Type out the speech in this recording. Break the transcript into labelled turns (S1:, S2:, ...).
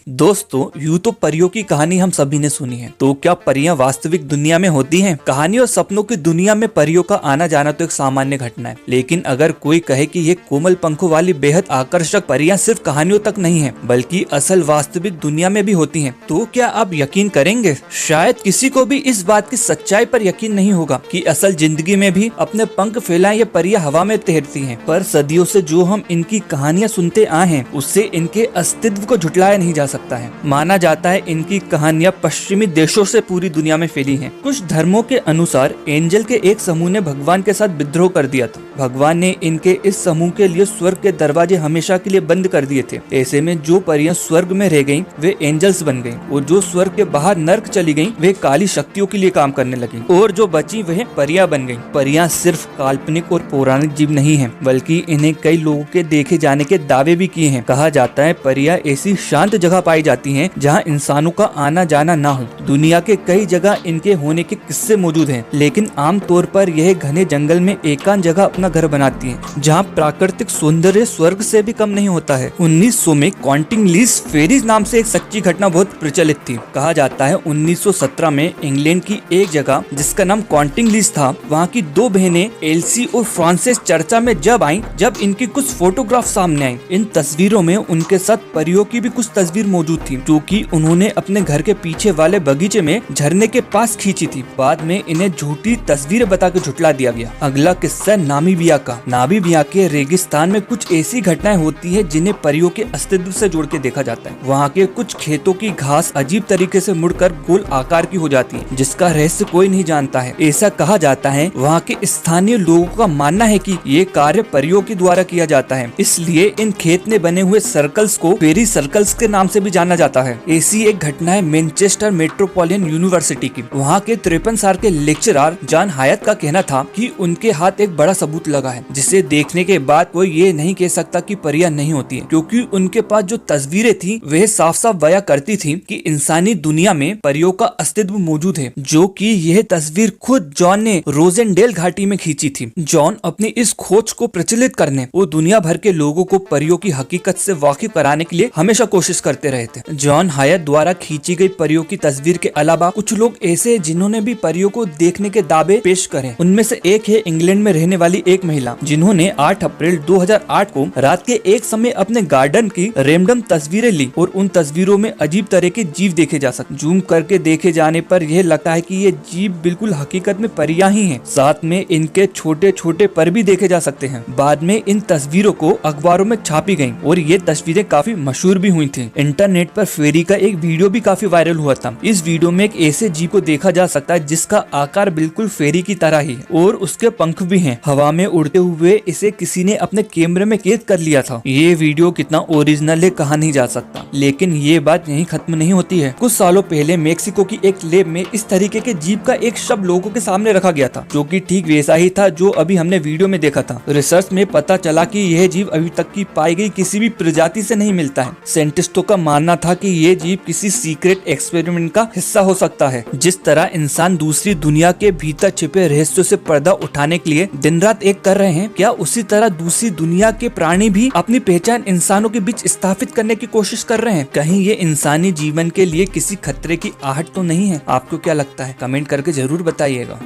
S1: दोस्तों, यूं तो परियों की कहानी हम सभी ने सुनी है, तो क्या परियां वास्तविक दुनिया में होती हैं? कहानी और सपनों की दुनिया में परियों का आना जाना तो एक सामान्य घटना है, लेकिन अगर कोई कहे कि ये कोमल पंखों वाली बेहद आकर्षक परियां सिर्फ कहानियों तक नहीं है, बल्कि असल वास्तविक दुनिया में भी होती हैं, तो क्या आप यकीन करेंगे? शायद किसी को भी इस बात की सच्चाई पर यकीन नहीं होगा कि असल जिंदगी में भी अपने पंख फैलाए ये परियां हवा में तैरती हैं। पर सदियों से जो हम इनकी कहानियां सुनते आए हैं, उससे इनके अस्तित्व को झुटलाया नहीं जा सकता है। माना जाता है इनकी कहानियां पश्चिमी देशों से पूरी दुनिया में फैली हैं। कुछ धर्मों के अनुसार एंजल के एक समूह ने भगवान के साथ विद्रोह कर दिया था। भगवान ने इनके इस समूह के लिए स्वर्ग के दरवाजे हमेशा के लिए बंद कर दिए थे। ऐसे में जो परियां स्वर्ग में रह गयी वे एंजल्स बन गयी, और जो स्वर्ग के बाहर नर्क चली गयी वे काली शक्तियों के लिए काम करने लगी, और जो बची वह परियां बन गयी। परियां सिर्फ काल्पनिक और पौराणिक जीव नहीं है, बल्कि इन्हें कई लोगों के देखे जाने के दावे भी किए हैं। कहा जाता है परियां ऐसी शांत जगह पाई जाती हैं जहां इंसानों का आना जाना ना हो। दुनिया के कई जगह इनके होने के किस्से मौजूद हैं, लेकिन आमतौर पर यह घने जंगल में एकांत जगह अपना घर बनाती हैं, जहां प्राकृतिक सौंदर्य स्वर्ग से भी कम नहीं होता है। 1900 में कॉन्टिंगलीज फेरीज नाम से एक सच्ची घटना बहुत प्रचलित थी। कहा जाता है 1917 में इंग्लैंड की एक जगह जिसका नाम कॉन्टिंगलीज था, वहाँ की दो बहनें एल्सी और फ्रांसेस चर्चा में जब आई, जब इनकी कुछ फोटोग्राफ सामने आई। इन तस्वीरों में उनके साथ परियों की भी कुछ तस्वीर मौजूद थी, जो कि उन्होंने अपने घर के पीछे वाले बगीचे में झरने के पास खींची थी। बाद में इन्हें झूठी तस्वीरें बता के झुठला दिया गया। अगला किस्सा नामीबिया का। नामीबिया के रेगिस्तान में कुछ ऐसी घटनाएं होती है जिन्हें परियों के अस्तित्व से जोड़ के देखा जाता है। वहाँ के कुछ खेतों की घास अजीब तरीके से मुड़कर गोल आकार की हो जाती है, जिसका रहस्य कोई नहीं जानता है। ऐसा कहा जाता है वहाँ के स्थानीय लोगों का मानना है कि ये कार्य परियों के द्वारा किया जाता है, इसलिए इन खेत में बने हुए सर्कल्स को फेरी सर्कल्स के नाम से भी जाना जाता है। ऐसी एक घटना है मैनचेस्टर मेट्रोपॉलिटन यूनिवर्सिटी की। वहाँ के 53 साल के लेक्चरर जॉन हायत का कहना था कि उनके हाथ एक बड़ा सबूत लगा है, जिसे देखने के बाद कोई ये नहीं कह सकता कि परियां नहीं होती है, क्योंकि उनके पास जो तस्वीरें थी वह साफ साफ बयां करती थी कि इंसानी दुनिया में परियों का अस्तित्व मौजूद है, जो कि यह तस्वीर खुद जॉन ने रोजेंडेल घाटी में खींची थी। जॉन अपनी इस खोज को प्रचलित करने और दुनिया भर के लोगों को परियों की हकीकत से वाकिफ कराने के लिए हमेशा कोशिश करते रहे थे। जॉन हायत द्वारा खींची गई परियों की तस्वीर के अलावा कुछ लोग ऐसे हैं जिन्होंने भी परियों को देखने के दावे पेश करे। उनमें से एक है इंग्लैंड में रहने वाली एक महिला, जिन्होंने 8 अप्रैल 2008 को रात के एक समय अपने गार्डन की रैंडम तस्वीरें ली, और उन तस्वीरों में अजीब तरह के जीव देखे जा सकते। जूम करके देखे जाने पर यह लगता है कि ये जीव बिल्कुल हकीकत में परियां ही हैं। साथ में इनके छोटे छोटे पर भी देखे जा सकते हैं। बाद में इन तस्वीरों को अखबारों में छापी गयी, और ये तस्वीरें काफी मशहूर भी हुई थी। इंटरनेट पर फेरी का एक वीडियो भी काफी वायरल हुआ था। इस वीडियो में एक ऐसे जीव को देखा जा सकता है जिसका आकार बिल्कुल फेरी की तरह ही है, और उसके पंख भी हैं। हवा में उड़ते हुए इसे किसी ने अपने कैमरे में कैद कर लिया था। ये वीडियो कितना ओरिजिनल है कहा नहीं जा सकता, लेकिन ये बात यहीं खत्म नहीं होती है। कुछ सालों पहले मेक्सिको की एक लैब में इस तरीके के जीव का एक शब्द लोगों के सामने रखा गया था, जो कि ठीक वैसा ही था जो अभी हमने वीडियो में देखा था। रिसर्च में पता चला कि यह जीव अभी तक की पाई गई किसी भी प्रजाति से नहीं मिलता है। साइंटिस्टों का मानना था कि ये जीव किसी सीक्रेट एक्सपेरिमेंट का हिस्सा हो सकता है। जिस तरह इंसान दूसरी दुनिया के भीतर छिपे रहस्यों से पर्दा उठाने के लिए दिन रात एक कर रहे हैं, क्या उसी तरह दूसरी दुनिया के प्राणी भी अपनी पहचान इंसानों के बीच स्थापित करने की कोशिश कर रहे हैं? कहीं ये इंसानी जीवन के लिए किसी खतरे की आहट तो नहीं है? आपको क्या लगता है? कमेंट करके जरूर बताइएगा।